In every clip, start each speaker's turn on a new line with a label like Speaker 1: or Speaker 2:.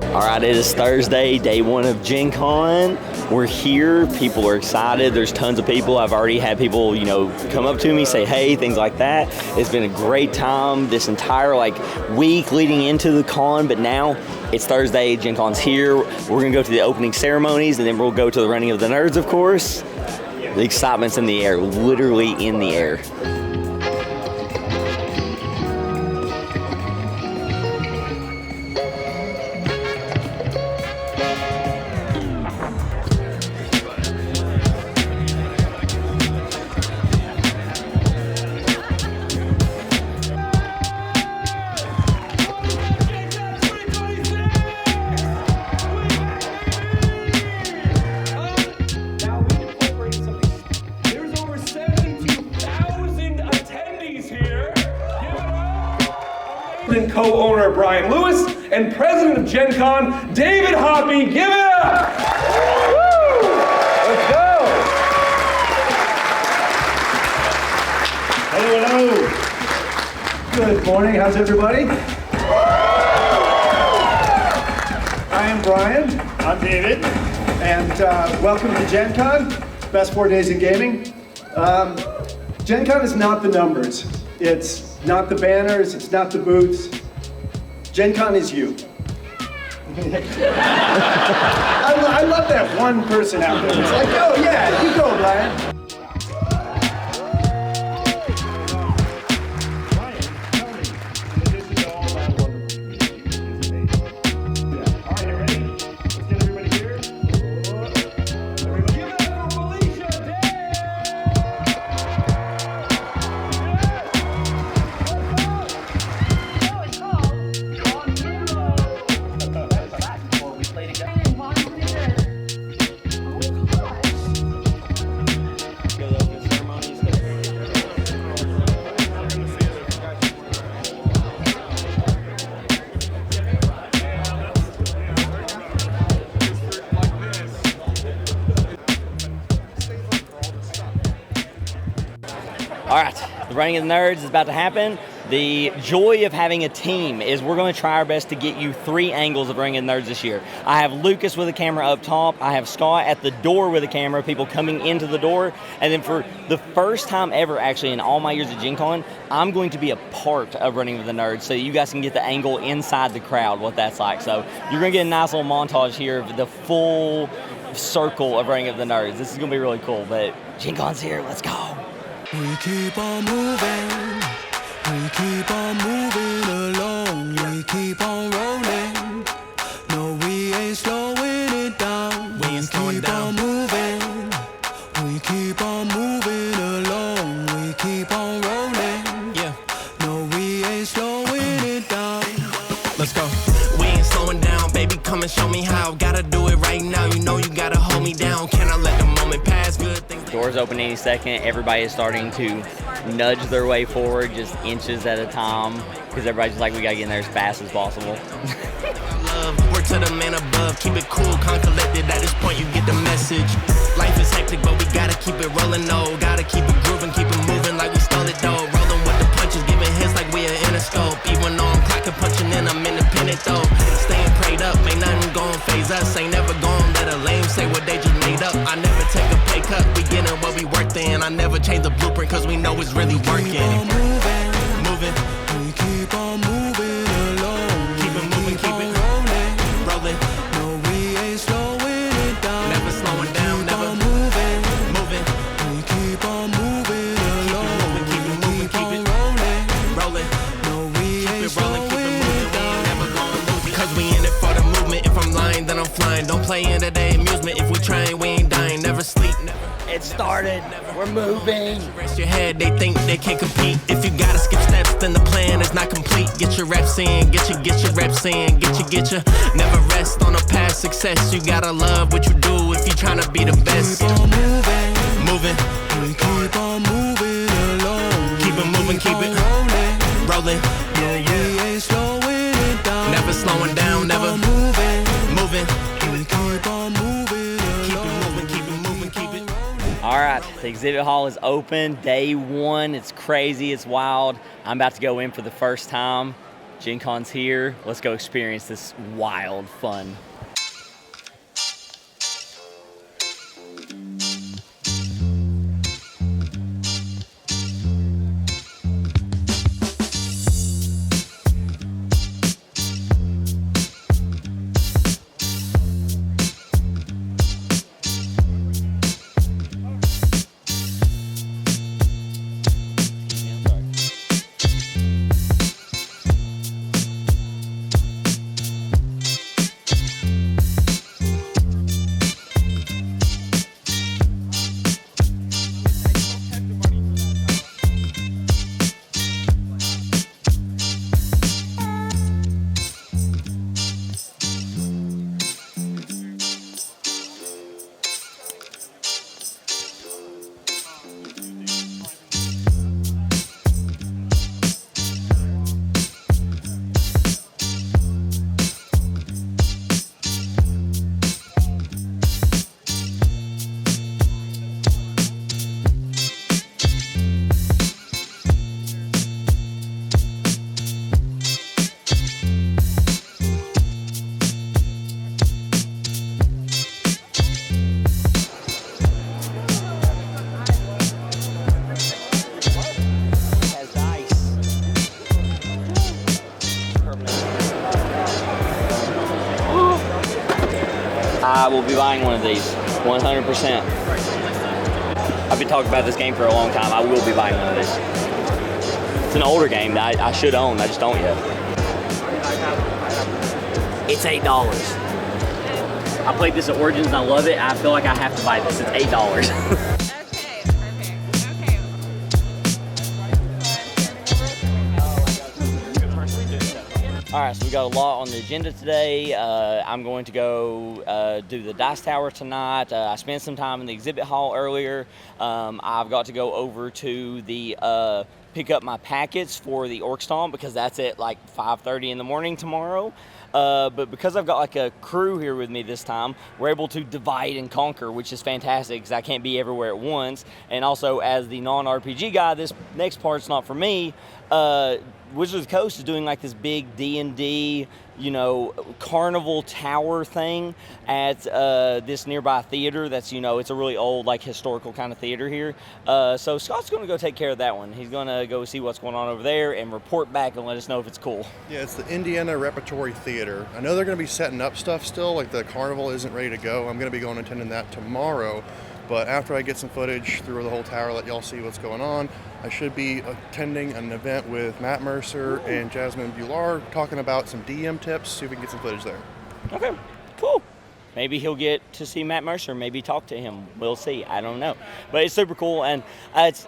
Speaker 1: All right, it is Thursday, day one of Gen Con. We're here. People are excited. There's tons of people. I've already had people, come up to me, say hey, things like that. It's been a great time this entire week leading into the con, but now it's Thursday. Gen Con's here. We're going to go to the opening ceremonies, and then we'll go to the running of the nerds, of course. The excitement's in the air, literally in the air.
Speaker 2: Co-owner Brian Lewis and president of Gen Con, David Hoppy. Give it up! Woo! Let's go!
Speaker 3: Hello. Good morning. How's everybody? I am Brian.
Speaker 4: I'm David.
Speaker 3: And welcome to Gen Con, best 4 days in gaming. Gen Con is not the numbers. It's not the banners. It's not the booths. Gen Con is you. I love that one person out there. It's like, oh yeah, you go, Brian.
Speaker 1: All right, the running of the nerds is about to happen. The joy of having a team is we're going to try our best to get you 3 angles of running of the nerds this year. I have Lucas with a camera up top. I have Scott at the door with a camera, people coming into the door. And then for the first time ever, actually, in all my years at Gen Con, I'm going to be a part of running with the nerds so you guys can get the angle inside the crowd, what that's like. So you're going to get a nice little montage here of the full circle of running of the nerds. This is going to be really cool, but Gen Con's here. Let's go.
Speaker 5: We keep on moving, we keep on moving along, we keep on rolling. No, we ain't slowing it down. We ain't slowing down. We keep on moving along, we keep on rolling. Yeah. No, we ain't slowing it down. Let's go. We ain't slowing down, baby. Come and show me how. Gotta do it right now. You know you gotta hold me down. Can I let the moment pass? Good things.
Speaker 1: Doors open any second. Everybody is starting to nudge their way forward, just inches at a time, because everybody's just like, we gotta get in there as fast as possible.
Speaker 5: Work to the man above, keep it cool, calm, collected. At this point, you get the message. Life is hectic, but we gotta keep it rolling, no. Gotta keep it grooving, keep it moving like we stole it, though. Rolling with the punches, giving hits like we are in a scope. Even though I'm clocking, punching in, I'm independent, though. Staying prayed up, ain't nothing gon' phase us. Ain't never gon' let a lame say what they just made up. I never take a pay cut, we getting what we worked in. I never change the blueprint, cause we know it's really working. Keep on moving, we keep on moving along. Keep it moving, keep it rolling. No, we ain't slowing it down. Never slowing down, never moving. We keep on moving along. Keep it moving, keep it rolling. No, we ain't slowing it down. Never gonna lose it. Cause we in it for the movement. If I'm lying, then I'm flying. Don't play in today amusement. If we trying, we ain't dying. Never sleep, never.
Speaker 1: It started. We're moving.
Speaker 5: Rest your head, they think they can't compete. If you gotta skip steps, then the plan is not complete. Get your reps in, get your reps in, get your. Never rest on a past success. You gotta love what you do if you tryna be the best. Keep on moving. We keep on moving along. Keep it moving, keep it rolling. Yeah, we ain't slowing it down. Never slowing down, never moving. We keep on moving along. Keep it moving, keep it.
Speaker 1: All right, the exhibit hall is open. Day one. It's crazy. It's wild. I'm about to go in for the first time. Gen Con's here. Let's go experience this wild fun. I will be buying one of these, 100%. I've been talking about this game for a long time. I will be buying one of these. It's an older game that I should own, I just don't yet. It's $8. I played this at Origins and I love it. I feel like I have to buy this. It's $8. All right, so we got a lot on the agenda today. I'm going to go do the Dice Tower tonight. I spent some time in the exhibit hall earlier. I've got to go over to the pick up my packets for the Orc Stomp because that's at like 5:30 in the morning tomorrow. But because I've got like a crew here with me this time, we're able to divide and conquer, which is fantastic because I can't be everywhere at once. And also, as the non-RPG guy, this next part's not for me. Wizards of the Coast is doing like this big D&D, carnival tower thing at this nearby theater that's, it's a really old, like, historical kind of theater here. So Scott's going to go take care of that one. He's going to go see what's going on over there and report back and let us know if it's cool.
Speaker 4: Yeah, it's the Indiana Repertory Theater. I know they're going to be setting up stuff still, like the carnival isn't ready to go. I'm going to be going and attending that tomorrow. But after I get some footage through the whole tower, let y'all see what's going on, I should be attending an event with Matt Mercer and Jasmine Bular talking about some DM tips, see if we can get some footage there.
Speaker 1: Okay, cool. Maybe he'll get to see Matt Mercer, maybe talk to him. We'll see. I don't know. But it's super cool, and it's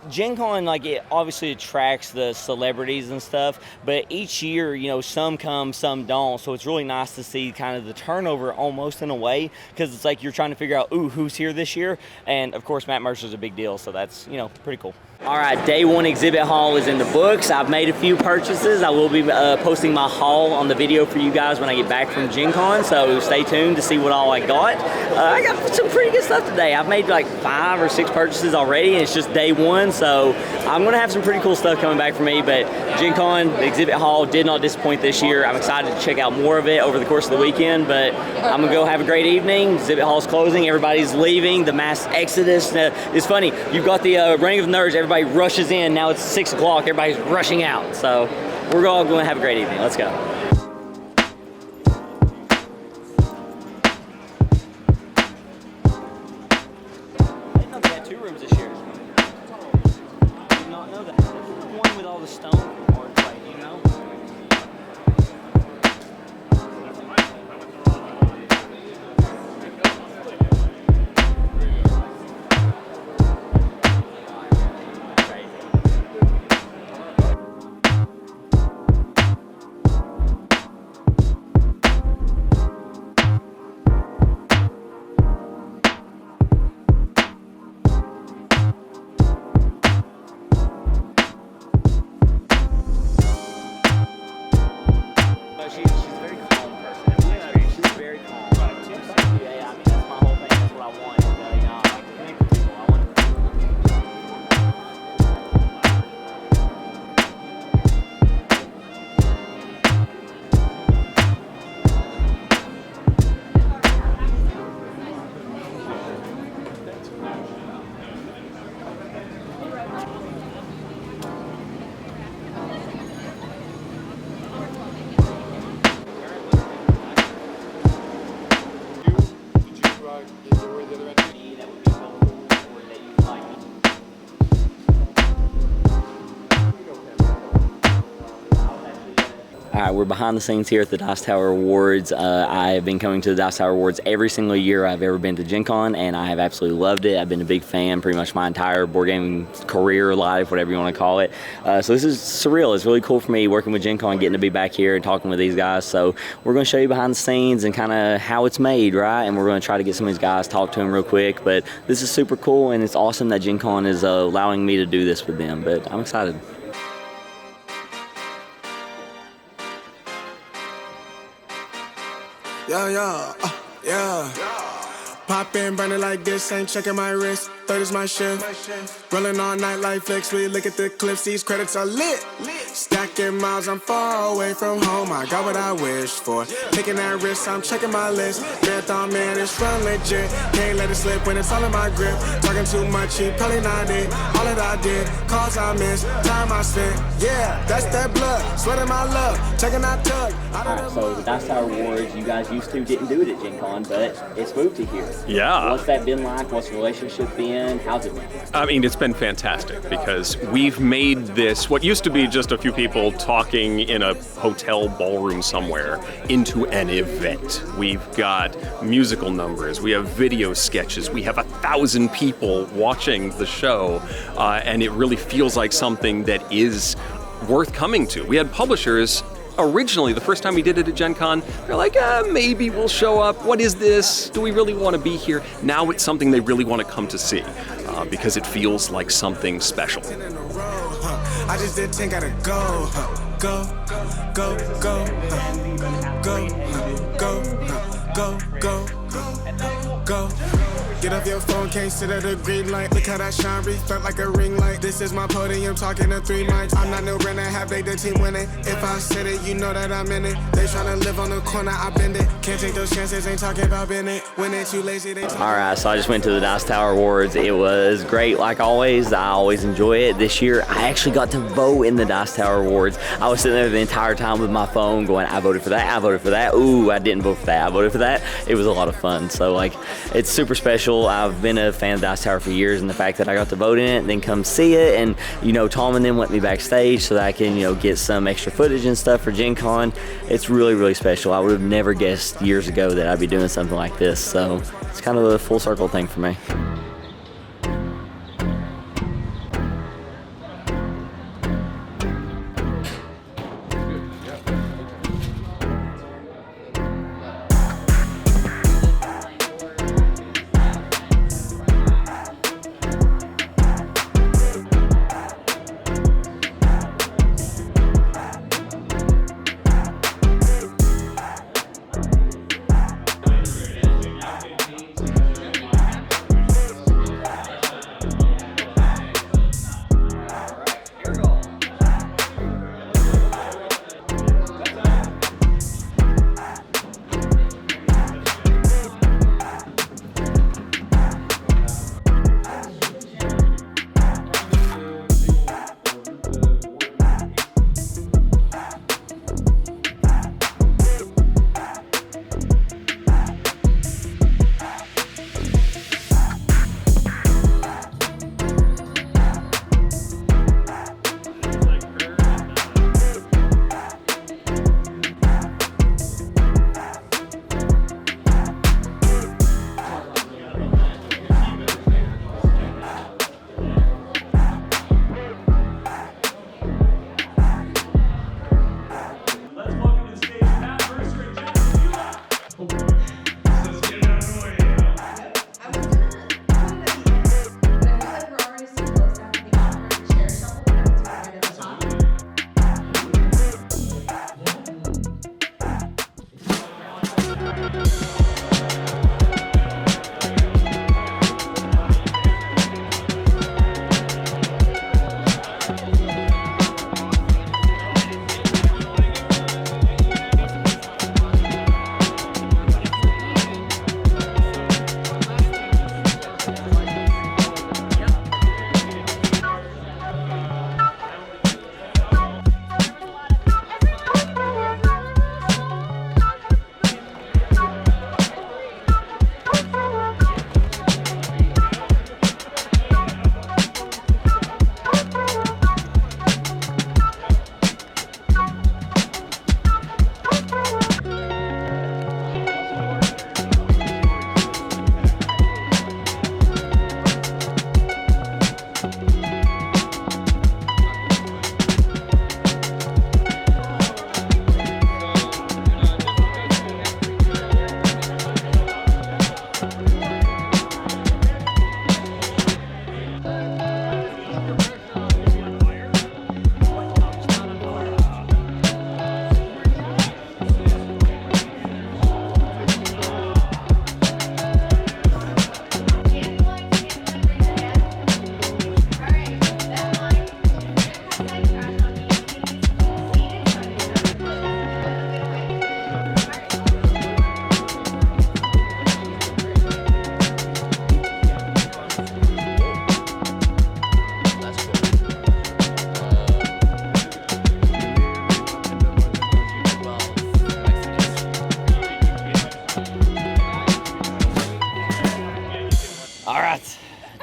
Speaker 1: Gen Con, like, it obviously attracts the celebrities and stuff, but each year, some come, some don't, so it's really nice to see kind of the turnover almost in a way, because it's like you're trying to figure out, who's here this year, and of course Matt Mercer's a big deal, so that's, pretty cool. All right, day one exhibit haul is in the books. I've made a few purchases. I will be posting my haul on the video for you guys when I get back from Gen Con, so stay tuned to see what all I got. I got some pretty good stuff today. I've made like 5 or 6 purchases already, and it's just day one, so I'm gonna have some pretty cool stuff coming back for me, but Gen Con, the exhibit hall, did not disappoint this year. I'm excited to check out more of it over the course of the weekend, but I'm gonna go have a great evening. Exhibit hall's closing, everybody's leaving, the mass exodus. It's funny, you've got the Ring of Nerds, everybody rushes in, now it's 6 o'clock, everybody's rushing out, so we're all going to have a great evening. Let's go. I didn't know they had 2 rooms this year. I did not know that. One with all the stone art play, is there where the other end that would be helpful or that you'd like? All right, we're behind the scenes here at the Dice Tower Awards. I have been coming to the Dice Tower Awards every single year I've ever been to Gen Con, and I have absolutely loved it. I've been a big fan pretty much my entire board gaming career, life, whatever you want to call it. So this is surreal. It's really cool for me working with Gen Con, getting to be back here and talking with these guys. So we're going to show you behind the scenes and kind of how it's made, right? And we're going to try to get some of these guys, talk to them real quick. But this is super cool, and it's awesome that Gen Con is allowing me to do this with them. But I'm excited.
Speaker 6: Yeah. Pop in, burning like this, ain't checking my wrist. Third is my shift. Rolling all night like flex. We look at the clips, these credits are lit. Stacking miles, I'm far away from home. I got what I wished for. Taking that risk, I'm checking my list. Marathon man, it's run legit. Can't let it slip when it's all in my grip. Talking too much, he probably not it. All that I did, calls I missed, time I spent. Yeah, that's that blood, sweating my love, taking that tug.
Speaker 1: Alright, so the Dice Tower Awards, you guys used to didn't do it at Gen Con, but it's moved to here.
Speaker 7: Yeah.
Speaker 1: What's that been like? What's the relationship been? How's it been?
Speaker 7: I mean, it's been fantastic because we've made this, what used to be just a few people talking in a hotel ballroom somewhere, into an event. We've got musical numbers, we have video sketches, we have 1,000 people watching the show, and it really feels like something that is worth coming to. We had publishers. Originally, the first time we did it at Gen Con, they're like, maybe we'll show up. What is this? Do we really want to be here? Now it's something they really want to come to see because it feels like something special.
Speaker 6: I just did 10, gotta go. Go. Get off your phone, can't sit at a green light. Look how that shine reflect like a ring light. This is my podium, talking to 3 mics. I'm not no Renner, have they the team winning. If I said it, you know that I'm in it. They tryna live on the corner, I bend it. Can't take those chances, ain't talking about bending. When they too lazy, they talk.
Speaker 1: Alright, so I just went to the Dice Tower Awards. It was great, like always. I always enjoy it. This year, I actually got to vote in the Dice Tower Awards. I was sitting there the entire time with my phone going, I voted for that, I voted for that. Ooh, I didn't vote for that, I voted for that. It was a lot of fun. So, like, it's super special. I've been a fan of Dice Tower for years, and the fact that I got to vote in it and then come see it, and, you know, Tom and them let me backstage so that I can, you know, get some extra footage and stuff for Gen Con. It's really, really special. I would have never guessed years ago that I'd be doing something like this. So it's kind of a full circle thing for me.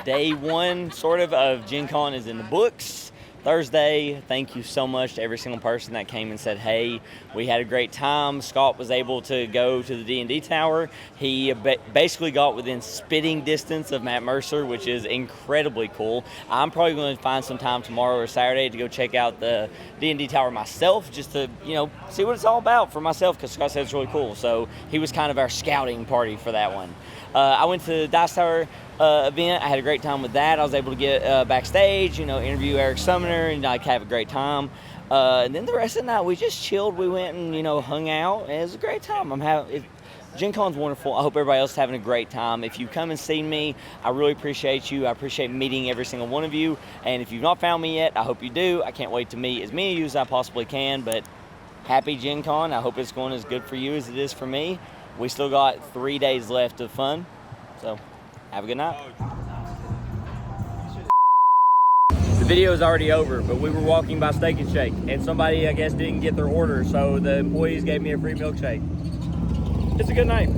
Speaker 1: day one, sort of Gen Con is in the books. Thursday, thank you so much to every single person that came and said, hey, we had a great time. Scott was able to go to the D&D Tower. He basically got within spitting distance of Matt Mercer, which is incredibly cool. I'm probably going to find some time tomorrow or Saturday to go check out the D&D Tower myself, just to, see what it's all about for myself, because Scott said it's really cool. So he was kind of our scouting party for that one. I went to the Dice Tower event. I had a great time with that. I was able to get backstage, interview Eric Sumner and have a great time. And then the rest of the night we just chilled. We went and hung out. And it was a great time. Gen Con's wonderful. I hope everybody else is having a great time. If you come and see me, I really appreciate you. I appreciate meeting every single one of you. And if you've not found me yet, I hope you do. I can't wait to meet as many of you as I possibly can. But happy Gen Con. I hope it's going as good for you as it is for me. We still got 3 days left of fun. So have a good night. The video is already over, but we were walking by Steak and Shake, and somebody, I guess, didn't get their order, so the employees gave me a free milkshake. It's a good night.